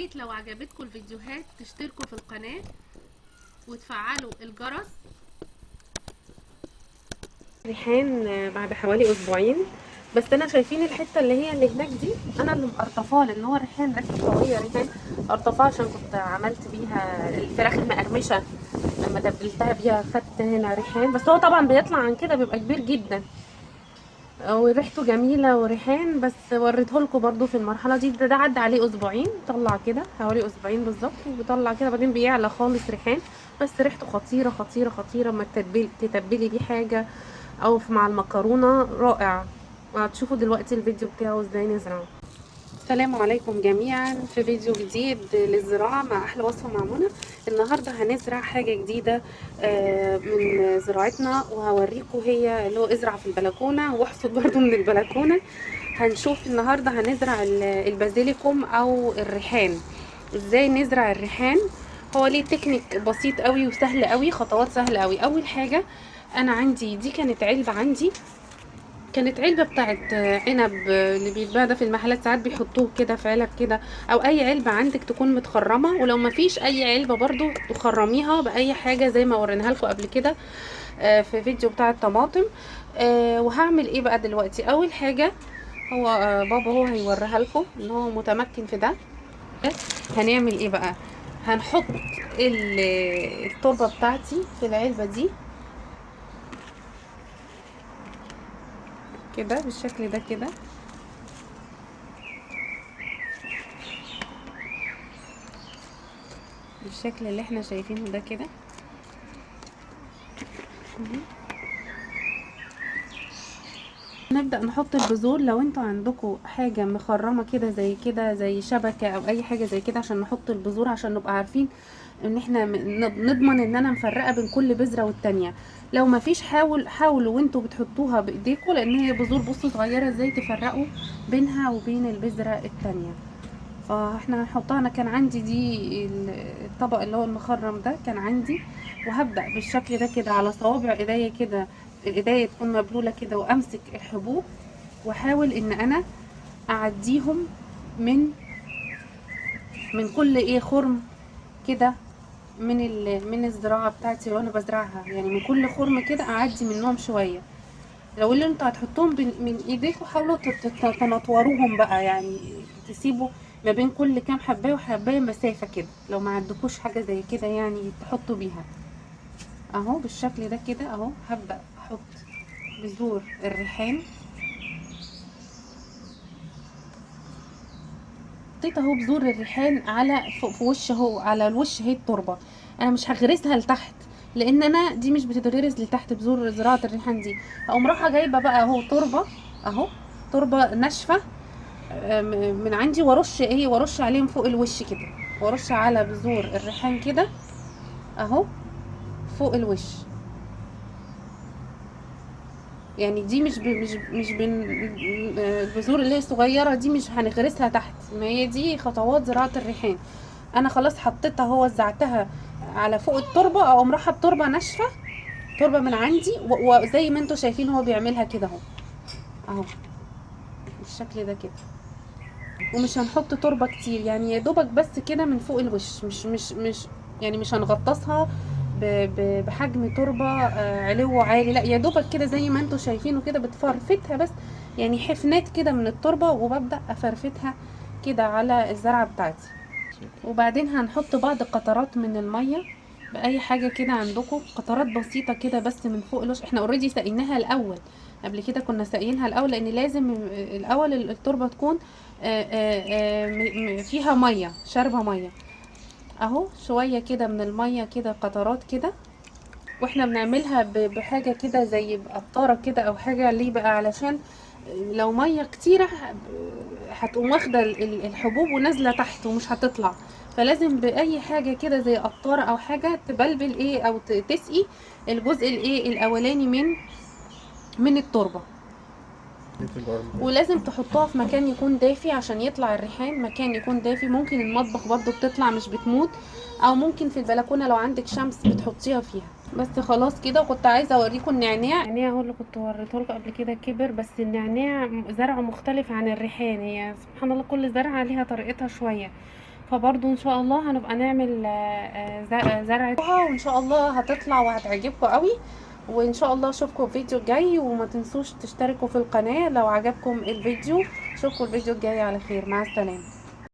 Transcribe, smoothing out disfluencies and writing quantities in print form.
ريت لو عجبتكم الفيديوهات تشتركوا في القناة وتفعلوا الجرس. ريحان بعد حوالي اسبوعين، بس انا شايفين الحته اللي هناك دي انا اللي مقرطفاه، لان هو ريحان ريحته قويه. ريحان قرطفاه عشان كنت عملت بيها الفراخ المقرمشه، لما تبلتها بيها خدت هنا ريحان، بس هو طبعا بيطلع عن كده بيبقى كبير جدا وريحته جميله وريحان. بس وريته لكم برده في المرحله دي، ده عدى عليه اسبوعين، طلع كده حوالي اسبوعين بالظبط، وبيطلع كده بعدين بيعلى خالص ريحان. بس ريحته خطيره خطيره خطيره، ما تتبلي بيه حاجه او مع المكرونه رائع. وهتشوفوا دلوقتي الفيديو بتاعه ازاي نزرعه. السلام عليكم جميعا في فيديو جديد للزراعة مع أحلى وصفة مع منى. النهاردة هنزرع حاجة جديدة من زراعتنا، وهوريكم هي اللي هو ازرع في البلكونة واحصد برضو من البلكونة. هنشوف النهاردة هنزرع البازيليكوم أو الريحان. ازاي نزرع الريحان؟ هو ليه تكنيك بسيط قوي وسهل قوي، خطوات سهلة قوي. أول حاجة أنا عندي دي كانت علبة عندي، كانت علبة بتاعت عنب اللي بيتباع ده في المحلات، ساعات بيحطوه كده في علب كده، او اي علبة عندك تكون متخرمة. ولو ما فيش اي علبة برضو تخرميها باي حاجة زي ما وريناها لكم قبل كده في فيديو بتاع الطماطم. وهعمل ايه بقى دلوقتي؟ اول حاجة هو بابا هو هيوريها لكم ان هو متمكن في ده. هنعمل ايه بقى؟ هنحط التربة بتاعتي في العلبة دي كده بالشكل ده كده، بالشكل اللي احنا شايفينه ده كده. نبدأ نحط البذور. لو انتوا عندكم حاجة مخرمة كده زي شبكة او اي حاجة زي كده عشان نحط البذور، عشان نبقى عارفين ان احنا نضمن ان انا مفرقة بين كل بذرة والتانية. لو ما فيش حاولوا وانتوا بتحطوها بايديكم، لان هي بذور بصوا صغيرة ازاي تفرقوا بينها وبين البذرة التانية. فاحنا هنحطها. انا كان عندي دي الطبق اللي هو المخرم ده كان عندي، وهبدأ بالشكل ده كده على صوابع ايديا كده، ايديا تكون مبلولة كده، وامسك الحبوب واحاول ان انا اعديهم من كل خرم كده، من الزراعة بتاعتي وانا بزرعها، يعني من كل خرم كده اعدي منهم شوية. لو اللي انتوا هتحطوهم من ايديكوا حاولوا تنطوروهم بقى، يعني تسيبوا ما بين كل كام حبايه وحبايه مسافه كده، لو ما عندكوش حاجه زي كده يعني تحطوا بيها. اهو بالشكل ده كده اهو. هبدا احط بذور الريحان. حطيت اهو بذور الريحان على في وش اهو، على الوش اهي التربه. انا مش هغرسها لتحت، لان انا دي مش بتتغرس لتحت بذور زراعه الريحان دي. هقوم رايحه جايبه بقى اهو تربه، اهو تربه ناشفه من عندي، وارش عليهم فوق الوش كده، وارش على بذور الريحان كده اهو فوق الوش. يعني دي البذور اللي هي الصغيره دي مش هنغرسها تحت، ما هي دي خطوات زراعه الريحان. انا خلاص حطيتها اهو، وزعتها على فوق التربه، اقوم رايحه بتربه ناشفه، تربه من عندي، وزي ما انتوا شايفين هو بيعملها كده اهو، اهو بالشكل ده كده. ومش هنحط تربة كتير، يعني يا دوبك بس كده من فوق الوش، مش يعني مش هنغطسها بحجم تربة علو عالي، لا يا دوبك كده زي ما انتوا شايفينه كده، بتفرفتها بس، يعني حفنات كده من التربة، وببدأ افرفتها كده على الزرعة بتاعتي. وبعدين هنحط بعض قطرات من المية بأي حاجة كده عندكم، قطرات بسيطة كده بس من فوق الوش. احنا اوريدي سقيناها الأول، قبل كده كنا ساقينها الأول، لأن لازم الأول التربة تكون فيها مية، شاربة مية. اهو شوية كده من المية كده، قطرات كده. واحنا بنعملها بحاجة كده زي بقطارة كده او حاجة، ليه بقى؟ علشان لو مية كتيرة هتقوم واخدة الحبوب ونازلة تحت ومش هتطلع. فلازم بأي حاجة كده زي قطارة او حاجة تبلبل او تسقي الجزء الاولاني من التربة. ولازم تحطها في مكان يكون دافي عشان يطلع الريحان، مكان يكون دافي. ممكن المطبخ برضو بتطلع مش بتموت، او ممكن في البلكونه لو عندك شمس بتحطيها فيها. بس خلاص كده. وكنت عايزه اوريكم النعناع هو اللي كنت وريته لكم قبل كده كبر، بس النعناع زرعه مختلف عن الريحان، هي سبحان الله كل زرعه ليها طريقتها شويه. فبرضو ان شاء الله هنبقى نعمل زرع، وان شاء الله هتطلع وهتعجبكم قوي. وان شاء الله اشوفكم الفيديو الجاي، وما تنسوش تشتركوا في القناة لو عجبكم الفيديو. اشوفكم الفيديو الجاي على خير، مع السلامة.